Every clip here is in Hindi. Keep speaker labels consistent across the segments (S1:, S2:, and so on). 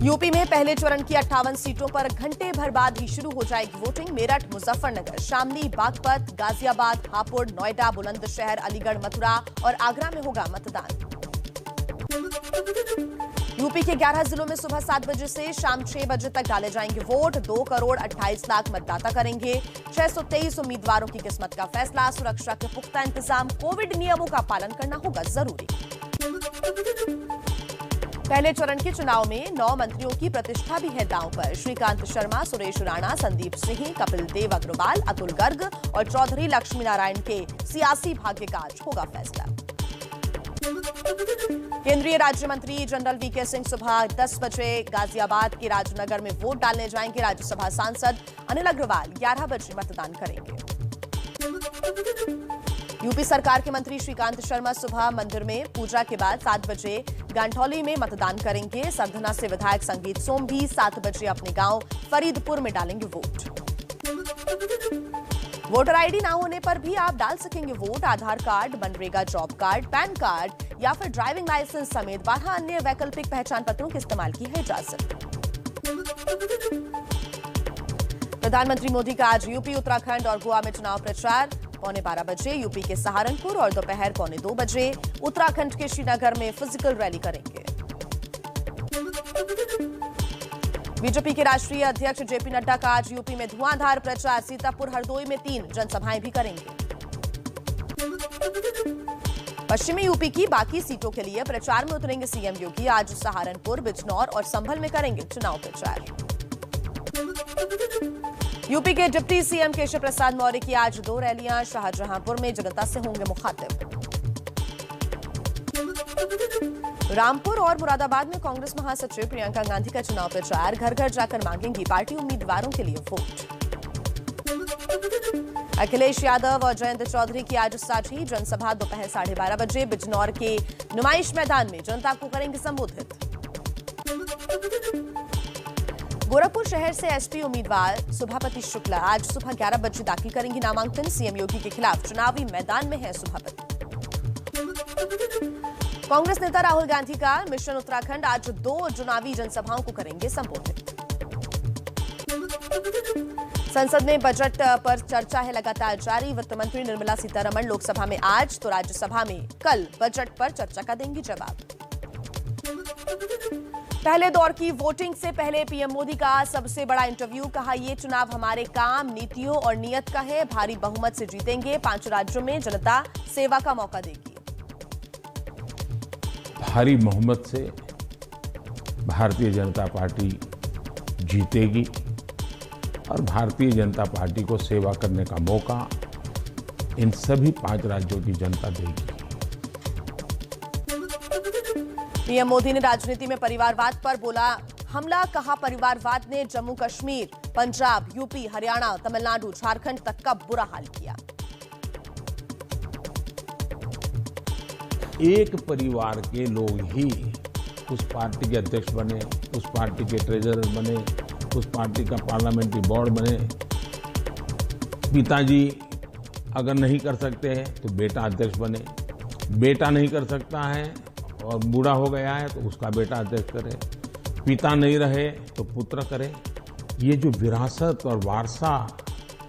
S1: यूपी में पहले चरण की 58 सीटों पर घंटे भर बाद ही शुरू हो जाएगी वोटिंग। मेरठ, मुजफ्फरनगर, शामली, बागपत, गाजियाबाद, हापुड़, नोएडा, बुलंदशहर, अलीगढ़, मथुरा और आगरा में होगा मतदान। यूपी के 11 जिलों में सुबह 7 बजे से शाम 6 बजे तक डाले जाएंगे वोट। 2 करोड़ 28 लाख मतदाता करेंगे। 623 उम्मीदवारों की किस्मत का फैसला। सुरक्षा के पुख्ता इंतजाम। कोविड नियमों का पालन करना होगा जरूरी। पहले चरण के चुनाव में 9 मंत्रियों की प्रतिष्ठा भी है दांव पर। श्रीकांत शर्मा, सुरेश राणा, संदीप सिंह, कपिल देव अग्रवाल, अतुल गर्ग और चौधरी लक्ष्मी नारायण के सियासी भाग्य का आज होगा फैसला। केंद्रीय राज्य मंत्री जनरल वीके सिंह सुबह 10 बजे गाजियाबाद के राजनगर में वोट डालने जाएंगे। राज्यसभा सांसद अनिल अग्रवाल 11 बजे मतदान करेंगे। यूपी सरकार के मंत्री श्रीकांत शर्मा सुबह मंदिर में पूजा के बाद 7 बजे गांठौली में मतदान करेंगे। सरधना से विधायक संगीत सोम भी 7 बजे अपने गांव फरीदपुर में डालेंगे वोट। वोटर आईडी ना होने पर भी आप डाल सकेंगे vote. Aadhaar card, MNREGA job card, PAN card या फिर ड्राइविंग लाइसेंस समेत 12 अन्य वैकल्पिक पहचान पत्रों के इस्तेमाल की है इजाजत। प्रधानमंत्री मोदी का आज यूपी, उत्तराखंड और गोवा में चुनाव प्रचार। 11:15 बजे यूपी के सहारनपुर और दोपहर 1:45 बजे उत्तराखंड के श्रीनगर में फिजिकल रैली करेंगे। बीजेपी के राष्ट्रीय अध्यक्ष जेपी नड्डा का आज यूपी में धुआंधार प्रचार। सीतापुर, हरदोई में 3 जनसभाएं भी करेंगे। पश्चिमी यूपी की बाकी सीटों के लिए प्रचार में उतरेंगे सीएम योगी। आज सहारनपुर, बिजनौर और संभल में करेंगे चुनाव प्रचार। यूपी के डिप्टी सीएम केशव प्रसाद मौर्य की आज 2 रैलियां। शाहजहांपुर में जनता से होंगे मुखातिब। रामपुर और मुरादाबाद में कांग्रेस महासचिव प्रियंका गांधी का चुनाव प्रचार। घर घर जाकर मांगेंगी पार्टी उम्मीदवारों के लिए वोट। अखिलेश यादव और जयंत चौधरी की आज साझी जनसभा दोपहर 12:30 बजे बिजनौर के नुमाइश मैदान में जनता को करेंगे संबोधित। गोरखपुर शहर से एसपी उम्मीदवार सुभापति शुक्ला आज सुबह 11 बजे दाखिल करेंगी नामांकन। सीएम योगी के खिलाफ चुनावी मैदान में है सुभापति। कांग्रेस नेता राहुल गांधी का मिशन उत्तराखंड आज 2 चुनावी जनसभाओं को करेंगे संबोधित। संसद में बजट पर चर्चा है लगातार जारी। वित्त मंत्री निर्मला सीतारमण लोकसभा में आज तो राज्यसभा में कल बजट पर चर्चा का देंगी जवाब। पहले दौर की वोटिंग से पहले पीएम मोदी का सबसे बड़ा इंटरव्यू। कहा, ये चुनाव हमारे काम, नीतियों और नियत का है। भारी बहुमत से जीतेंगे। 5 राज्यों में जनता सेवा का मौका देगी।
S2: भारी बहुमत से भारतीय जनता पार्टी जीतेगी और भारतीय जनता पार्टी को सेवा करने का मौका इन सभी 5 राज्यों की जनता देगी।
S1: पीएम मोदी ने राजनीति में परिवारवाद पर बोला हमला। कहा, परिवारवाद ने जम्मू कश्मीर, पंजाब, यूपी, हरियाणा, तमिलनाडु, झारखंड तक का बुरा हाल किया।
S2: एक परिवार के लोग ही उस पार्टी के अध्यक्ष बने, उस पार्टी के ट्रेजरर बने, उस पार्टी का पार्लियामेंट्री बोर्ड बने। पिताजी अगर नहीं कर सकते हैं तो बेटा अध्यक्ष बने। बेटा नहीं कर सकता है और बूढ़ा हो गया है तो उसका बेटा अध्यक्ष करे। पिता नहीं रहे तो पुत्र करे। ये जो विरासत और वारसा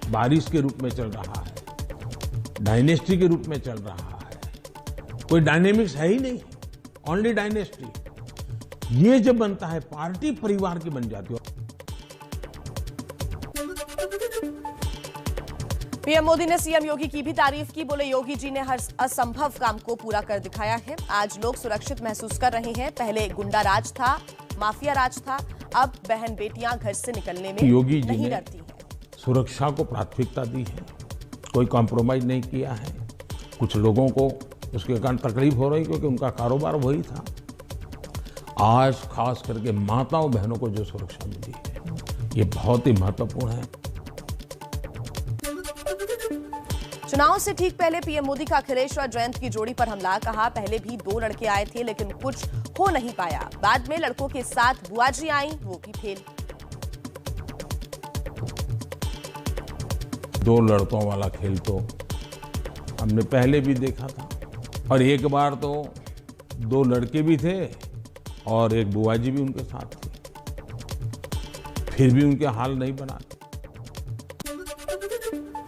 S2: बारिश के रूप में चल रहा है, डायनेस्टी के रूप में चल रहा है, कोई डायनेमिक्स है ही नहीं, ओनली डायनेस्टी। ये जब बनता है पार्टी परिवार की बन जाती है।
S1: पीएम मोदी ने सीएम योगी की भी तारीफ की। बोले, योगी जी ने हर असंभव काम को पूरा कर दिखाया है। आज लोग सुरक्षित महसूस कर रहे हैं। पहले गुंडा राज था, माफिया राज था, अब बहन बेटियां घर से निकलने में
S2: योगी जी
S1: नहीं
S2: ने
S1: डरती हैं।
S2: सुरक्षा को प्राथमिकता दी है, कोई कॉम्प्रोमाइज नहीं किया है। कुछ लोगों को उसके कारण तकलीफ हो रही क्योंकि उनका कारोबार वही था। आज खास करके माताओं बहनों को जो सुरक्षा मिली है ये बहुत ही महत्वपूर्ण है।
S1: चुनाव से ठीक पहले पीएम मोदी का अखिलेश और जयंत की जोड़ी पर हमला। कहा, पहले भी 2 लड़के आए थे लेकिन कुछ हो नहीं पाया। बाद में लड़कों के साथ बुआ जी आई, वो भी फेल।
S2: 2 लड़कों वाला खेल तो हमने पहले भी देखा था और एक बार तो 2 लड़के भी थे और एक बुआ जी भी उनके साथ थी, फिर भी उनके हाल नहीं बना।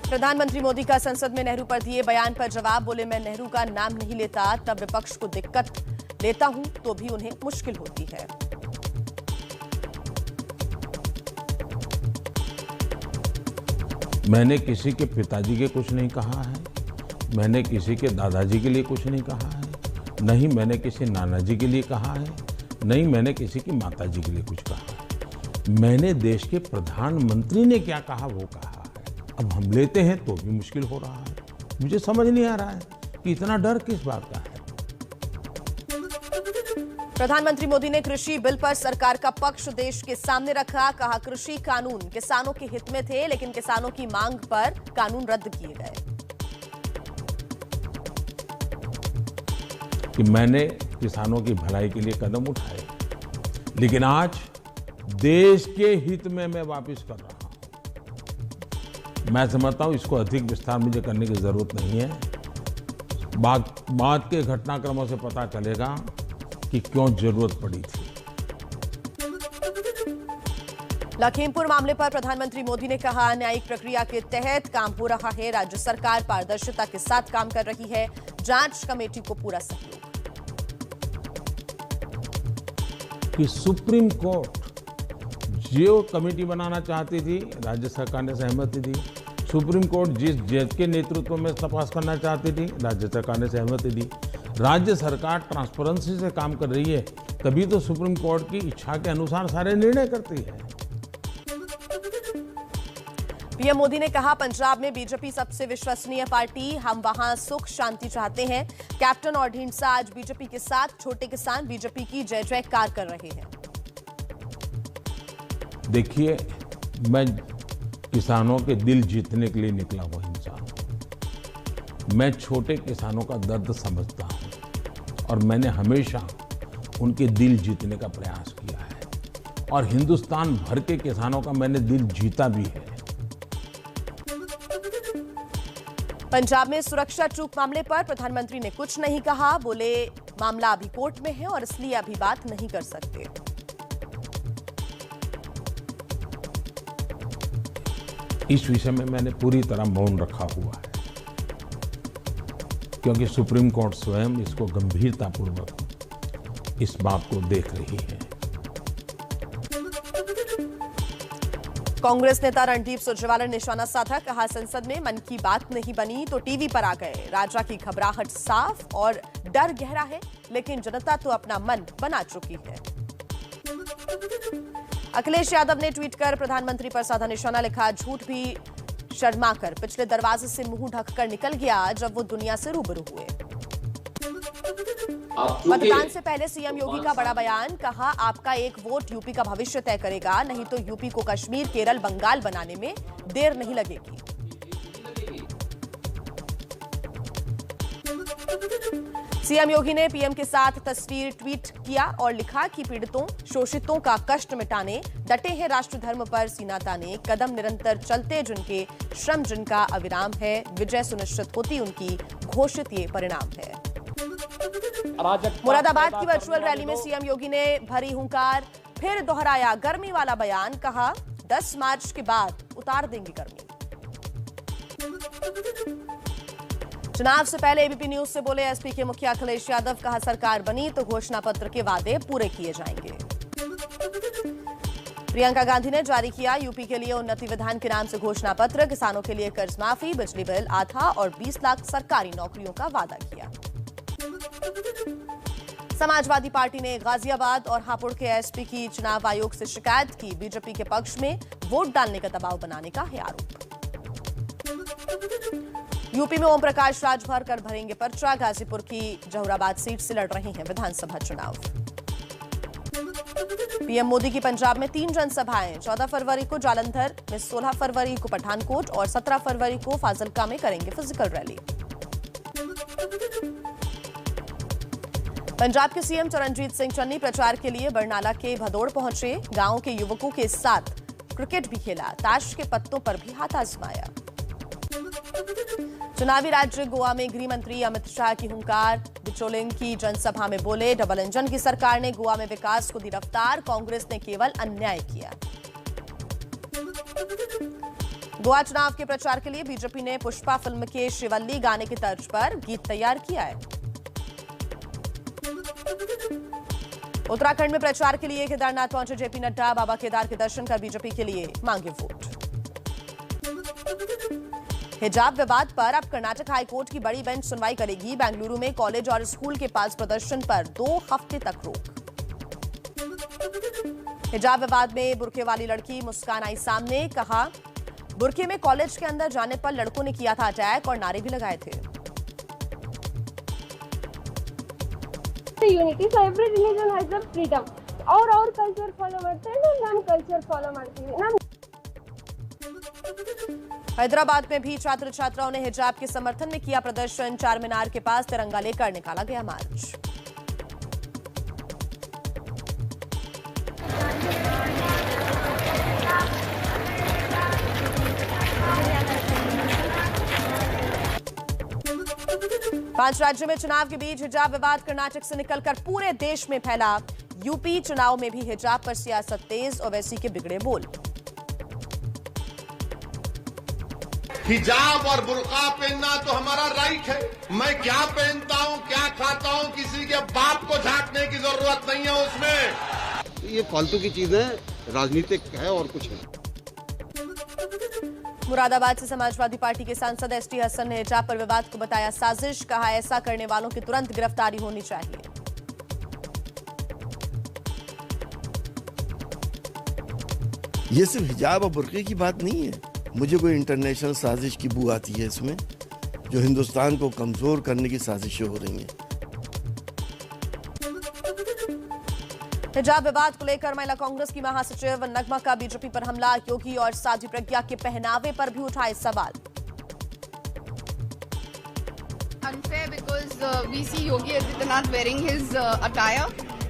S1: प्रधानमंत्री मोदी का संसद में नेहरू पर दिए बयान पर जवाब, बोले मैं नेहरू का नाम नहीं लेता तब विपक्ष को दिक्कत, लेता हूं तो भी उन्हें मुश्किल होती है।
S2: मैंने किसी के पिताजी के कुछ नहीं कहा है, मैंने किसी के दादाजी के लिए कुछ नहीं कहा है, नहीं मैंने किसी नाना जी के लिए कहा है, नहीं मैंने किसी की माताजी के लिए कुछ कहा है। मैंने देश के प्रधानमंत्री ने क्या कहा वो कहा है। अब हम लेते हैं तो भी मुश्किल हो रहा है। मुझे समझ नहीं आ रहा है कि इतना डर किस बात का है।
S1: प्रधानमंत्री मोदी ने कृषि बिल पर सरकार का पक्ष देश के सामने रखा, कहा कृषि कानून किसानों के हित में थे लेकिन किसानों की मांग पर कानून रद्द किए गए।
S2: कि मैंने किसानों की भलाई के लिए कदम उठाए, लेकिन आज देश के हित में मैं वापस कर रहा हूं। मैं समझता हूं इसको अधिक विस्तार मुझे करने की जरूरत नहीं है। बाद के घटनाक्रमों से पता चलेगा कि क्यों जरूरत पड़ी थी।
S1: लखीमपुर मामले पर प्रधानमंत्री मोदी ने कहा न्यायिक प्रक्रिया के तहत काम हो रहा है, राज्य सरकार पारदर्शिता के साथ काम कर रही है, जांच कमेटी को पूरा सहयोग।
S2: कि सुप्रीम कोर्ट जो कमेटी बनाना चाहती थी राज्य सरकार ने सहमति दी, सुप्रीम कोर्ट जिस जज के नेतृत्व में तपास करना चाहती थी राज्य सरकार ने सहमति दी। राज्य सरकार ट्रांसपेरेंसी से काम कर रही है, तभी तो सुप्रीम कोर्ट की इच्छा के अनुसार सारे निर्णय करती है।
S1: पीएम मोदी ने कहा पंजाब में बीजेपी सबसे विश्वसनीय पार्टी, हम वहां सुख शांति चाहते हैं। कैप्टन और ढींढसा आज बीजेपी के साथ, छोटे किसान बीजेपी की जय जयकार कर रहे हैं।
S2: देखिए, मैं किसानों के दिल जीतने के लिए निकला हुआ इंसान हूं। मैं छोटे किसानों का दर्द समझता हूं और मैंने हमेशा उनके दिल जीतने का प्रयास किया है और हिंदुस्तान भर के किसानों का मैंने दिल जीता भी है।
S1: पंजाब में सुरक्षा चूक मामले पर प्रधानमंत्री ने कुछ नहीं कहा, बोले मामला अभी कोर्ट में है और इसलिए अभी बात नहीं कर सकते।
S2: इस विषय में मैंने पूरी तरह मौन रखा हुआ है, क्योंकि सुप्रीम कोर्ट स्वयं इसको गंभीरतापूर्वक इस बात को देख रही है।
S1: कांग्रेस नेता रणदीप सुरजेवाला ने निशाना साधा, कहा संसद में मन की बात नहीं बनी तो टीवी पर आ गए। राजा की घबराहट साफ और डर गहरा है, लेकिन जनता तो अपना मन बना चुकी है। अखिलेश यादव ने ट्वीट कर प्रधानमंत्री पर साधा निशाना, लिखा झूठ भी शर्मा कर पिछले दरवाजे से मुंह ढककर निकल गया जब वो दुनिया से रूबरू हुए। मतदान से पहले सीएम योगी का बड़ा बयान, कहा आपका एक वोट यूपी का भविष्य तय करेगा, नहीं तो यूपी को कश्मीर, केरल, बंगाल बनाने में देर नहीं लगेगी। सीएम योगी ने पीएम के साथ तस्वीर ट्वीट किया और लिखा कि पीड़ितों, शोषितों का कष्ट मिटाने डटे हैं राष्ट्र धर्म पर सीना ताने, कदम निरंतर चलते जिनके, श्रम जिनका अविराम है, विजय सुनिश्चित होती उनकी, घोषित ये परिणाम है। मुरादाबाद की वर्चुअल रैली में सीएम योगी ने भरी हुंकार, फिर दोहराया गर्मी वाला बयान, कहा 10 मार्च के बाद उतार देंगे गर्मी। चुनाव से पहले एबीपी न्यूज से बोले एसपी के मुखिया अखिलेश यादव, कहा सरकार बनी तो घोषणा पत्र के वादे पूरे किए जाएंगे। प्रियंका गांधी ने जारी किया यूपी के लिए उन्नति विधान के नाम से घोषणा पत्र, किसानों के लिए कर्ज माफी, बिजली बिल आधा और 20 लाख सरकारी नौकरियों का वादा किया। समाजवादी पार्टी ने गाजियाबाद और हापुड़ के एसपी की चुनाव आयोग से शिकायत की, बीजेपी के पक्ष में वोट डालने का दबाव बनाने का है आरोप। यूपी में ओम प्रकाश राजभर कर भरेंगे पर्चा, गाजीपुर की जहुराबाद सीट से लड़ रहे हैं विधानसभा चुनाव। पीएम मोदी की पंजाब में 3 जनसभाएं, 14 फरवरी को जालंधर में, 16 फरवरी को पठानकोट और 17 फरवरी को फाजिल्का में करेंगे फिजिकल रैली। पंजाब के सीएम चरणजीत सिंह चन्नी प्रचार के लिए बरनाला के भदौड़ पहुंचे, गांव के युवकों के साथ क्रिकेट भी खेला, ताश के पत्तों पर भी हाथ आजमाया। चुनावी राज्य गोवा में गृह मंत्री अमित शाह की हुंकार, चोलिंग की जनसभा में बोले, डबल इंजन की सरकार ने गोवा में विकास को दी रफ्तार, कांग्रेस ने केवल अन्याय किया। गोवा चुनाव के प्रचार के लिए बीजेपी ने पुष्पा फिल्म के शिवल्ली गाने की तर्ज पर गीत तैयार किया है। उत्तराखंड में प्रचार के लिए केदारनाथ पहुंचे जेपी नड्डा, बाबा केदार के दर्शन कर बीजेपी के लिए मांगे वोट। हिजाब विवाद पर अब कर्नाटक हाईकोर्ट की बड़ी बेंच सुनवाई करेगी। बेंगलुरु में कॉलेज और स्कूल के पास प्रदर्शन पर 2 हफ्ते तक रोक। हिजाब विवाद में बुर्के वाली लड़की मुस्कान आई सामने, कहा बुर्के में कॉलेज के अंदर जाने पर लड़कों ने किया था अटैक और नारे भी लगाए थे।
S3: Unity so every religion has the freedom और कल्चर फॉलो करते हैं हम कल्चर फॉलो करते हैं।
S1: हैदराबाद में भी छात्र छात्राओं ने हिजाब के समर्थन में किया प्रदर्शन। चार मीनार के पास तिरंगा लेकर निकाला गया मार्च। पांच राज्यों में चुनाव के बीच हिजाब विवाद कर्नाटक से निकलकर पूरे देश में फैला। यूपी चुनाव में भी हिजाब पर सियासत तेज, ओवैसी के बिगड़े बोल।
S4: हिजाब और बुर्का पहनना तो हमारा राइट है। मैं क्या पहनता हूँ, क्या खाता हूँ, किसी के बाप को झांकने की जरूरत नहीं है उसमें।
S5: ये फालतू की चीज है, राजनीतिक है और कुछ है।
S1: मुरादाबाद से समाजवादी पार्टी के सांसद एसटी हसन ने हिजाब पर विवाद को बताया साजिश, कहा ऐसा करने वालों की तुरंत गिरफ्तारी होनी चाहिए।
S6: ये सिर्फ हिजाब और बुर्के की बात नहीं है, मुझे कोई इंटरनेशनल साजिश की बू आती है इसमें, जो हिंदुस्तान को कमजोर करने की साजिशें हो रही हैं।
S1: हिजाब विवाद को लेकर महिला कांग्रेस की महासचिव नगमा का बीजेपी पर हमला, योगी और साध्वी प्रज्ञा के पहनावे पर भी उठाए सवाल।
S7: Unfair because we see Yogi Adityanath wearing his attire.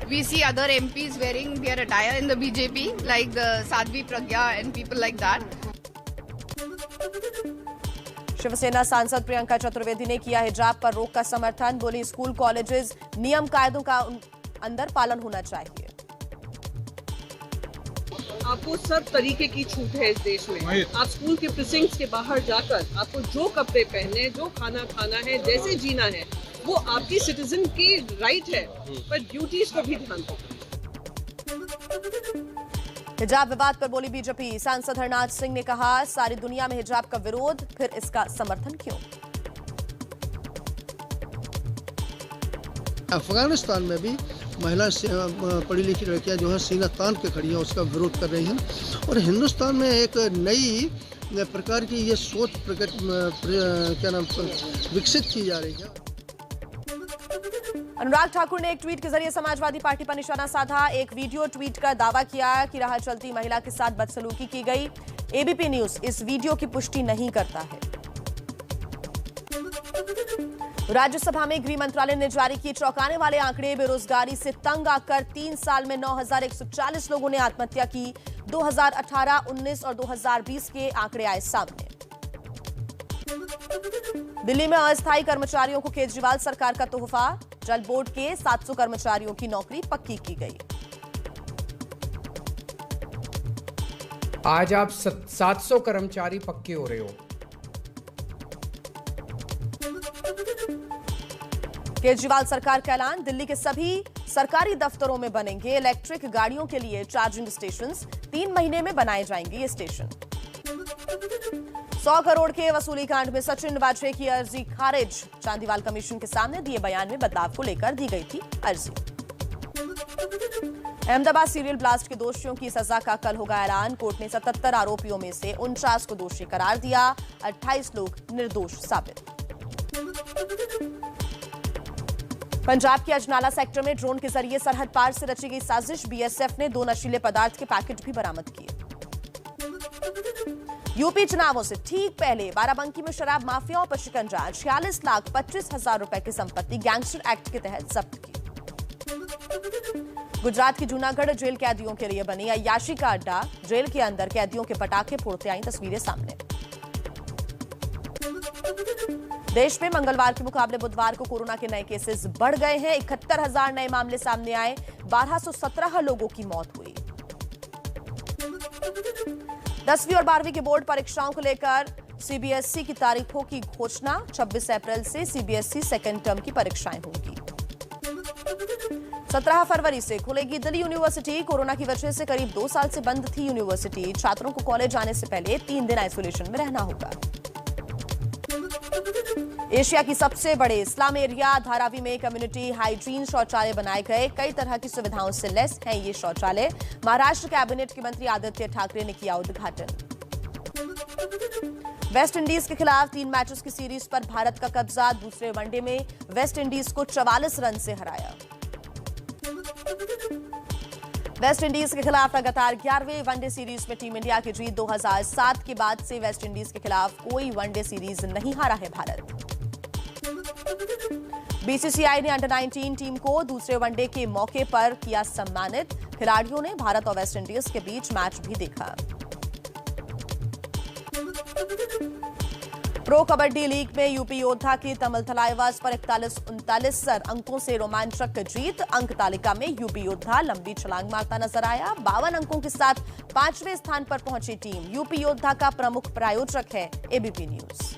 S7: We see other MPs wearing their attire in the BJP, like the Sadhvi Pragya and people like that.
S1: Shiv Sena सांसद प्रियंका चतुर्वेदी ने किया हिजाब पर रोक का समर्थन, बोली स्कूल कॉलेजेस नियम कायदों का अंदर पालन होना चाहिए।
S8: आपको सब तरीके की छूट है इस देश में। आप स्कूल के प्रिसिंक्ट्स के बाहर जाकर आपको जो कपड़े पहने, जो खाना खाना है, जैसे जीना है, वो आपकी सिटीजन की राइट है, पर ड्यूटीज को भी ध्यान दो।
S1: हिजाब विवाद पर बोली बीजेपी सांसद हरनाथ सिंह ने कहा सारी दुनिया में हिजाब का विरोध, फिर इसका समर्थन क्यों?
S9: अफगानिस्तान में भी महिला पढ़ी लिखी लड़कियां जो है सीना तान के खड़ी हैं, उसका विरोध कर रही हैं। और हिंदुस्तान में एक नई प्रकार की ये सोच विकसित की जा रही है।
S1: अनुराग ठाकुर ने एक ट्वीट के जरिए समाजवादी पार्टी पर निशाना साधा। एक वीडियो ट्वीट कर दावा किया कि राह चलती महिला के साथ बदसलूकी की गई। एबीपी न्यूज इस वीडियो की पुष्टि नहीं करता है। राज्यसभा में गृह मंत्रालय ने जारी किए चौंकाने वाले आंकड़े। बेरोजगारी से तंग आकर 3 साल में 9,140 लोगों ने आत्महत्या की। 2018, 19 और 2020 के आंकड़े आए सामने। दिल्ली में अस्थायी कर्मचारियों को केजरीवाल सरकार का तोहफा। जल बोर्ड के 700 कर्मचारियों की नौकरी पक्की की गई।
S10: आज आप 700 कर्मचारी पक्के हो रहे हो।
S1: केजरीवाल सरकार का ऐलान, दिल्ली के सभी सरकारी दफ्तरों में बनेंगे इलेक्ट्रिक गाड़ियों के लिए चार्जिंग स्टेशन। 3 महीने में बनाए जाएंगे ये स्टेशन। 100 करोड़ के वसूली कांड में सचिन वाजपेयी की अर्जी खारिज। चांदीवाल कमीशन के सामने दिए बयान में बदलाव को लेकर दी गई थी अर्जी। अहमदाबाद सीरियल ब्लास्ट के दोषियों की सजा का कल होगा ऐलान। कोर्ट ने 77 आरोपियों में से 49 को दोषी करार दिया। 28 लोग निर्दोष साबित। पंजाब के अजनाला सेक्टर में ड्रोन के जरिए सरहद पार से रची गई साजिश। बीएसएफ ने 2 नशीले पदार्थ के पैकेट भी बरामद किए। यूपी चुनावों से ठीक पहले बाराबंकी में शराब माफियाओं पर शिकंजा। 46,25,000 रुपए की संपत्ति गैंगस्टर एक्ट के तहत जब्त की। गुजरात की जूनागढ़ जेल कैदियों के लिए बनी अय्याशी का अड्डा। जेल के अंदर कैदियों के पटाखे फोड़ते आई तस्वीरें सामने। देश में मंगलवार के मुकाबले बुधवार को कोरोना के नए केसेस बढ़ गए हैं। 71,000 नए मामले सामने आए, 1217 लोगों की मौत हुई। 10वीं और 12वीं की बोर्ड परीक्षाओं को लेकर सीबीएसई की तारीखों की घोषणा। 26 अप्रैल से सीबीएसई सेकेंड टर्म की परीक्षाएं होंगी। 17 फरवरी से खुलेगी दिल्ली यूनिवर्सिटी। कोरोना की वजह से करीब 2 साल से बंद थी यूनिवर्सिटी। छात्रों को कॉलेज आने से पहले 3 दिन आइसोलेशन में रहना होगा। एशिया की सबसे बड़े स्लम एरिया धारावी में कम्युनिटी हाइजीन शौचालय बनाए गए। कई तरह की सुविधाओं से लैस हैं ये शौचालय। महाराष्ट्र कैबिनेट के मंत्री आदित्य ठाकरे ने किया उद्घाटन। वेस्ट इंडीज के खिलाफ 3 मैचेस की सीरीज पर भारत का कब्जा। दूसरे वनडे में वेस्ट इंडीज को 44 रन से हराया। वेस्ट इंडीज के खिलाफ लगातार 11वें वनडे सीरीज में टीम इंडिया की जीत। 2007 के बाद से वेस्ट इंडीज के खिलाफ कोई वनडे सीरीज नहीं हारा है भारत। बीसीसीआई ने अंडर 19 टीम को दूसरे वनडे के मौके पर किया सम्मानित। खिलाड़ियों ने भारत और वेस्ट इंडीज के बीच मैच भी देखा। प्रो कबड्डी लीग में यूपी योद्धा की तमिल थलाइवास पर 41-39 अंकों से रोमांचक जीत। अंक तालिका में यूपी योद्धा लंबी छलांग मारता नजर आया। 52 अंकों के साथ 5वें स्थान पर पहुंची टीम। यूपी योद्धा का प्रमुख प्रायोजक है एबीपी न्यूज।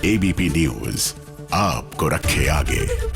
S11: एबीपी न्यूज आपको रखे आगे।